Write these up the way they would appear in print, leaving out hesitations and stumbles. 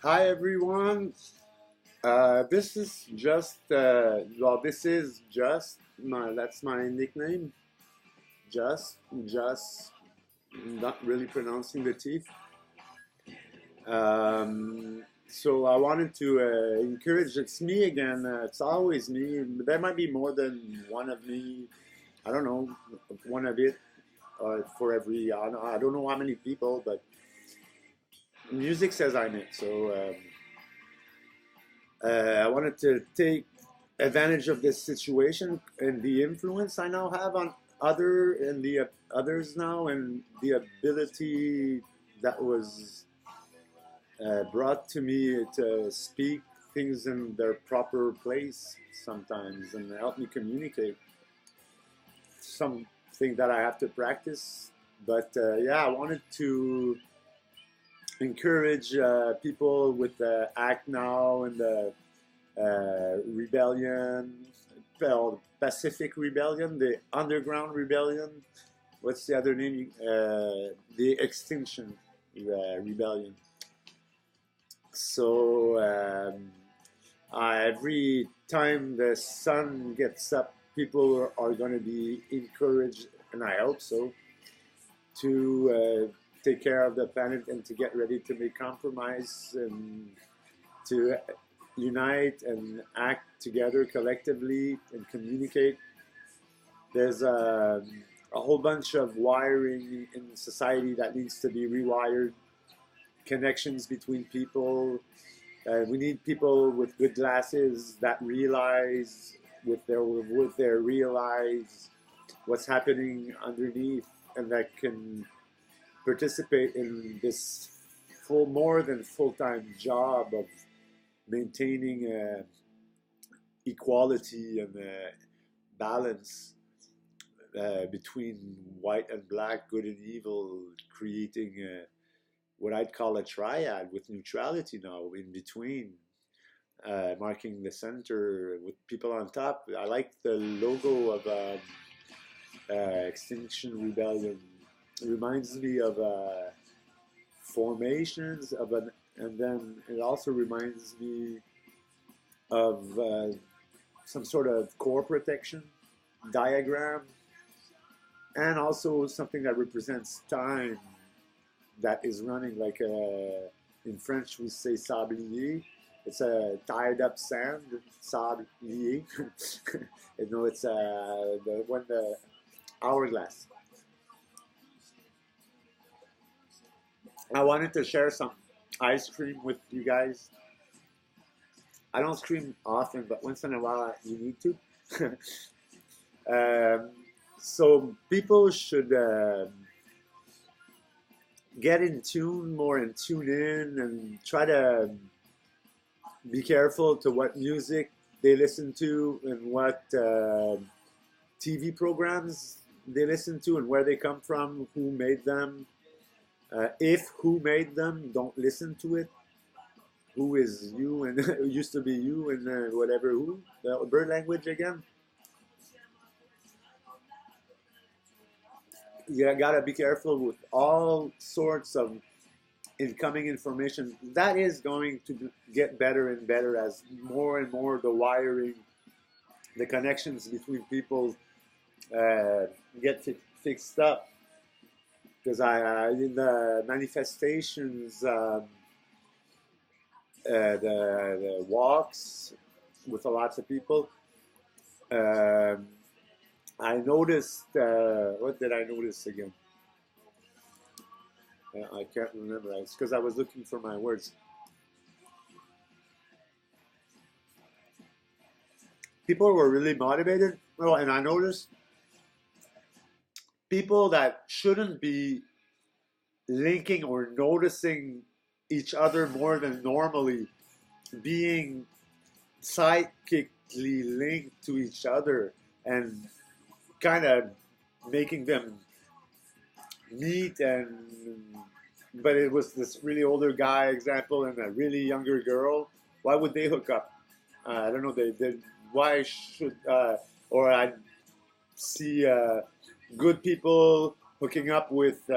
Hi everyone. This is just this is just my that's my nickname. Just not really pronouncing the teeth. So I wanted to encourage. It's me again. It's always me. There might be more than one of me. I don't know, one of it for every. I don't know how many people, but music says I'm it. So. I wanted to take advantage of this situation and the influence I now have on the others now, and the ability that was brought to me to speak things in their proper place sometimes and help me communicate something that I have to practice. But yeah, I wanted to encourage people with the Act Now and the rebellion, well, Pacific Rebellion, the Underground Rebellion. What's the other name? The Extinction Rebellion. So every time the sun gets up, people are going to be encouraged, and I hope so, to take care of the planet and to get ready to make compromise and to unite and act together collectively and communicate. There's a whole bunch of wiring in society that needs to be rewired, connections between people. We need people with good glasses that realize with their realize what's happening underneath, and that can participate in this more than full-time job of maintaining equality and balance between white and black, good and evil, creating what I'd call a triad with neutrality now in between, marking the center with people on top. I like the logo of Extinction Rebellion. It reminds me of formations of an, and then it also reminds me of some sort of core protection diagram, and also something that represents time that is running, like in French we say sablier. It's a tied up sand, sablier. You know, it's the hourglass. I wanted to share some ice cream with you guys. I don't stream often, but once in a while you need to. So people should get in tune more and tune in and try to be careful to what music they listen to and what TV programs they listen to and where they come from, who made them. If who made them, don't listen to it. Who is you and used to be you and whatever who, the bird language again. You gotta be careful with all sorts of incoming information. That is going to get better and better as more and more the wiring, the connections between people get fixed up. Because in the manifestations, the walks with lots of people, I noticed, what did I notice again? I can't remember. It's because I was looking for my words. People were really motivated. Oh, and I noticed people that shouldn't be linking or noticing each other more than normally being psychically linked to each other and kind of making them meet. And but it was this really older guy example and a really younger girl. Why would they hook up? I don't know. They why should or I see good people hooking up with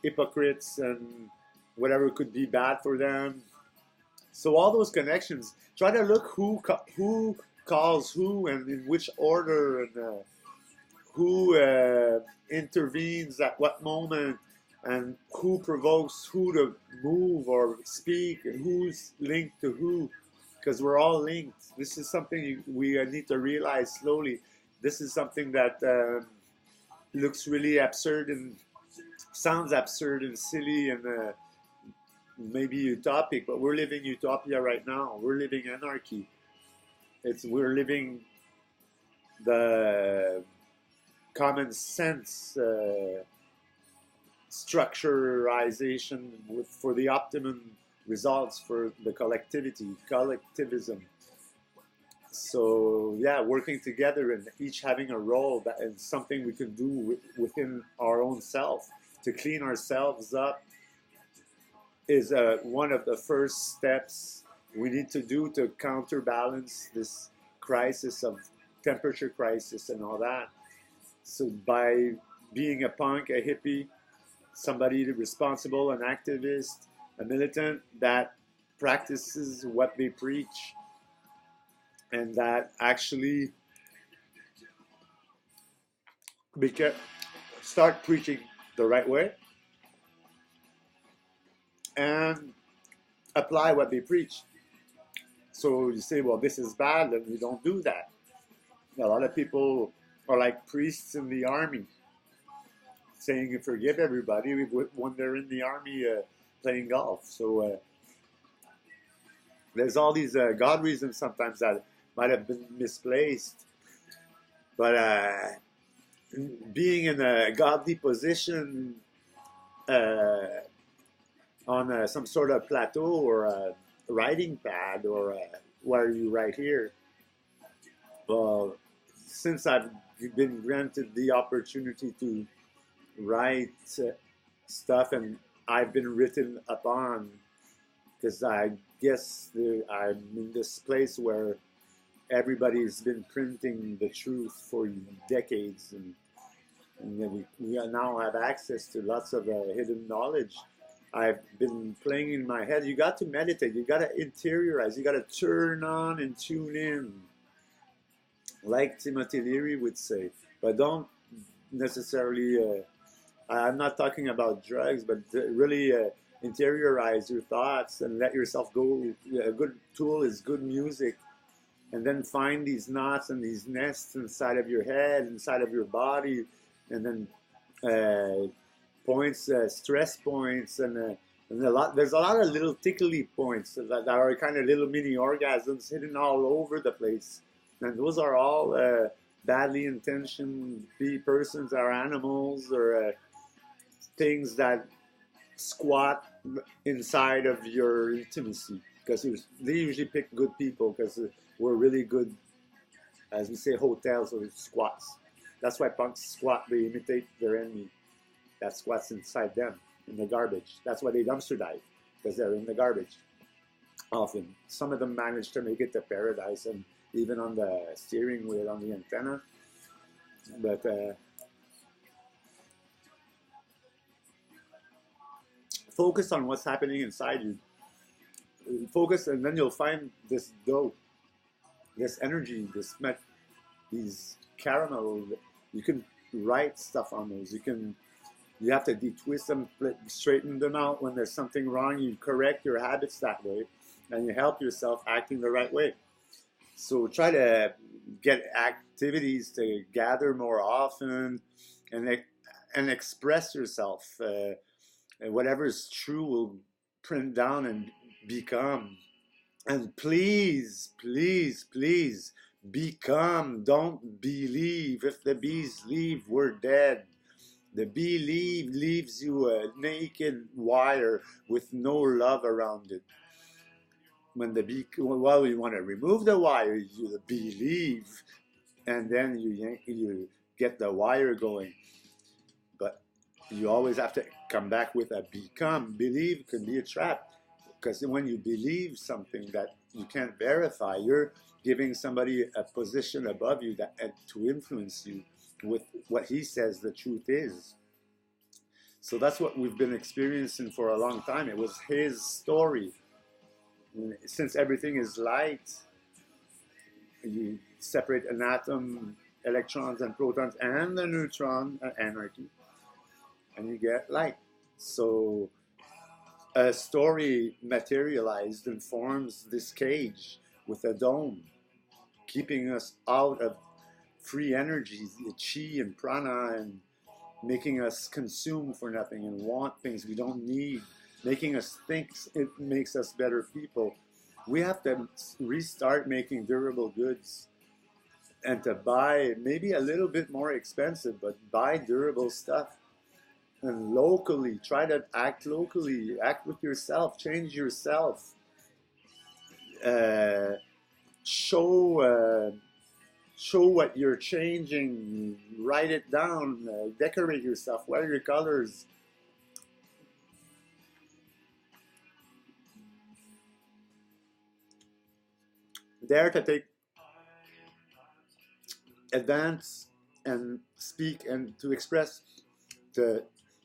hypocrites and whatever could be bad for them. So all those connections, try to look who calls who and in which order, and who intervenes at what moment, and who provokes who to move or speak, and who's linked to who, because we're all linked. This is something we need to realize slowly. This is something that looks really absurd and sounds absurd and silly and maybe utopic, but we're living utopia right now. We're living anarchy. We're living the common sense structurization for the optimum results for the collectivism. So yeah, working together and each having a role and something we can do within our own self to clean ourselves up is one of the first steps we need to do to counterbalance this crisis of temperature crisis and all that. So by being a punk, a hippie, somebody responsible, an activist, a militant that practices what they preach and that actually start preaching the right way and apply what they preach. So you say, well, this is bad, and we don't do that. A lot of people are like priests in the army, saying you forgive everybody when they're in the army playing golf. So there's all these God reasons sometimes that might have been misplaced. But being in a godly position on some sort of plateau or a writing pad or where you write here, well, since I've been granted the opportunity to write stuff and I've been written upon, because I guess I'm in this place where everybody's been printing the truth for decades, and then we now have access to lots of hidden knowledge. I've been playing in my head. You got to meditate. You got to interiorize. You got to turn on and tune in, like Timothy Leary would say. But don't necessarily. I'm not talking about drugs, but really interiorize your thoughts and let yourself go. A good tool is good music, and then find these knots and these nests inside of your head, inside of your body, and then points, stress points, and there's a lot of little tickly points that are kind of little mini orgasms hidden all over the place, and those are all badly intentioned persons or animals or things that squat inside of your intimacy, because they usually pick good people because we're really good, as we say, hotels or squats. That's why punks squat. They imitate their enemy that squats inside them in the garbage. That's why they dumpster dive, because they're in the garbage often. Some of them manage to make it to paradise and even on the steering wheel, on the antenna. But focus on what's happening inside you. Focus, and then you'll find this dope, this energy, these caramel. You can write stuff on those. You have to detwist them, straighten them out. When there's something wrong, you correct your habits that way, and you help yourself acting the right way. So try to get activities to gather more often, and express yourself. Whatever is true will print down and become. And please, please, please become. Don't believe. If the bees leave, we're dead. The bee leaves you a naked wire with no love around it. When the bee, well, you want to remove the wire, the bee leave, and then you get the wire going. But you always have to come back with a become. Believe can be a trap, because when you believe something that you can't verify, you're giving somebody a position above you to influence you with what he says the truth is. So that's what we've been experiencing for a long time. It was his story. Since everything is light, you separate an atom, electrons and protons, and the neutron, anarchy, and you get light. So a story materialized and forms this cage with a dome, keeping us out of free energies, the chi and prana, and making us consume for nothing and want things we don't need, making us think it makes us better people. We have to restart making durable goods and to buy maybe a little bit more expensive, but buy durable stuff. And locally, try to act locally, act with yourself, change yourself. Show what you're changing, write it down, decorate yourself, wear your colors. Dare to take advance and speak and to express, to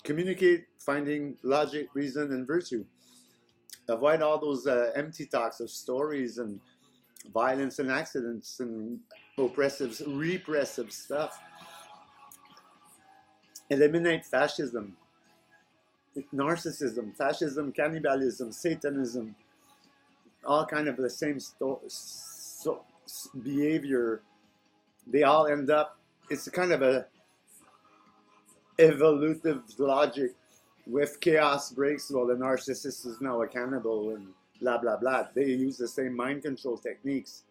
communicate, finding logic, reason, and virtue. Avoid all those empty talks of stories and violence and accidents and repressive stuff. Eliminate fascism, narcissism, fascism, cannibalism, satanism, all kind of the same behavior. They all end up, it's kind of a evolutive logic. If chaos breaks, well, the narcissist is now a cannibal and blah, blah, blah. They use the same mind control techniques.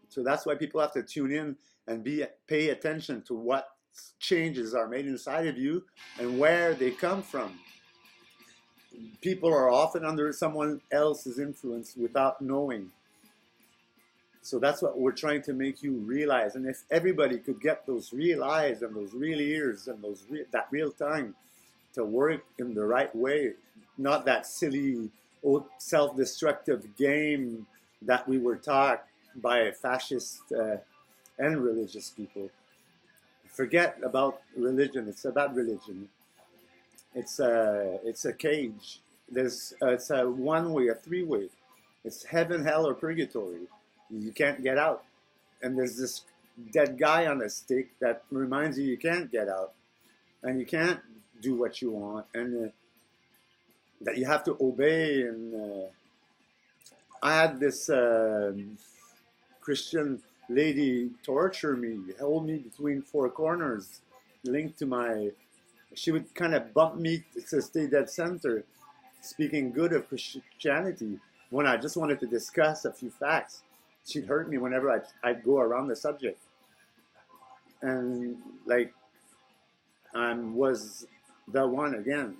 So that's why people have to tune in and pay attention to what changes are made inside of you and where they come from. People are often under someone else's influence without knowing. So that's what we're trying to make you realize. And if everybody could get those real eyes and those real ears and that real tongue to work in the right way, not that silly self-destructive game that we were taught by fascist and religious people. Forget about religion. It's about religion. It's a cage. It's a one-way, a three-way. It's heaven, hell, or purgatory. You can't get out. And there's this dead guy on a stick that reminds you can't get out. And you can't do what you want. And that you have to obey. And I had this Christian lady torture me, hold me between four corners, linked to my... She would kind of bump me to stay dead center, speaking good of Christianity, when I just wanted to discuss a few facts. She'd hurt me whenever I'd go around the subject. And like, I was the one again.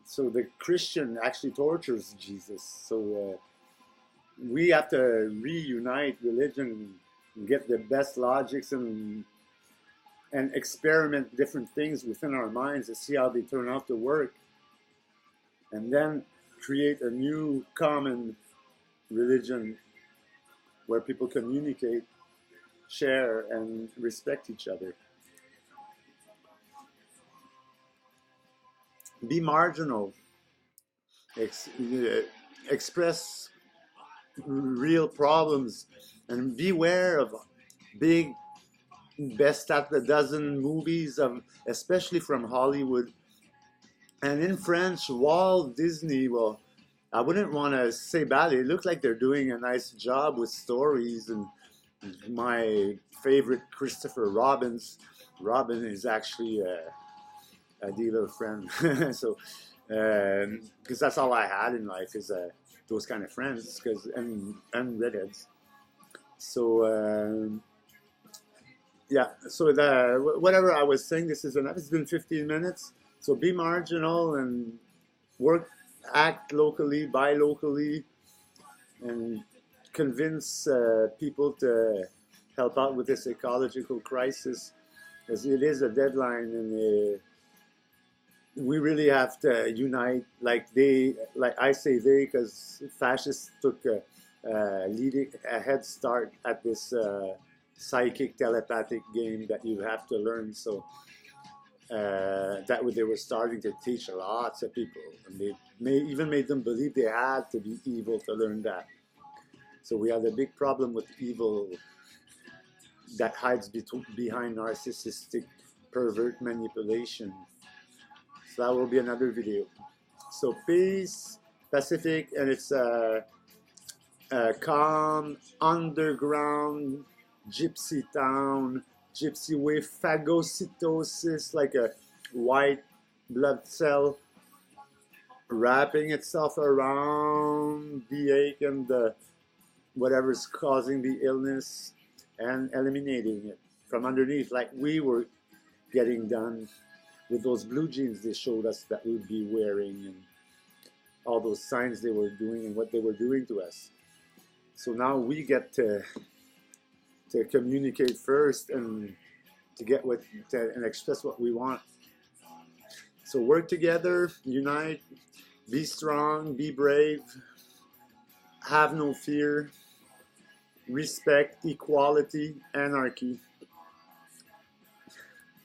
So the Christian actually tortures Jesus. So we have to reunite religion and get the best logics and experiment different things within our minds to see how they turn out to work. And then create a new common religion where people communicate, share, and respect each other. Be marginal. Express real problems and beware of big best at the dozen movies, especially from Hollywood. And in French, Walt Disney, well, I wouldn't want to say badly. It looks like they're doing a nice job with stories. And my favorite, Christopher Robin is actually a dealer friend. So, because that's all I had in life is those kind of friends, and redheads. So, yeah. So whatever I was saying, this is enough. It's been 15 minutes. So be marginal and act locally, buy locally, and convince people to help out with this ecological crisis, as it is a deadline, and we really have to unite. Like I say they, because fascists took a head start at this psychic telepathic game that you have to learn. So they were starting to teach lots of people, and they even made them believe they had to be evil to learn that. So we have a big problem with evil that hides behind narcissistic pervert manipulation. So that will be another video. So peace, Pacific, and it's a calm, underground, gypsy town, gypsy way, phagocytosis, like a white blood cell wrapping itself around the ache and the whatever's causing the illness and eliminating it from underneath, like we were getting done with those blue jeans they showed us that we'd be wearing, and all those signs they were doing and what they were doing to us. So now we get to communicate first and to get and express what we want. So work together, unite, be strong, be brave, have no fear, respect, equality, anarchy.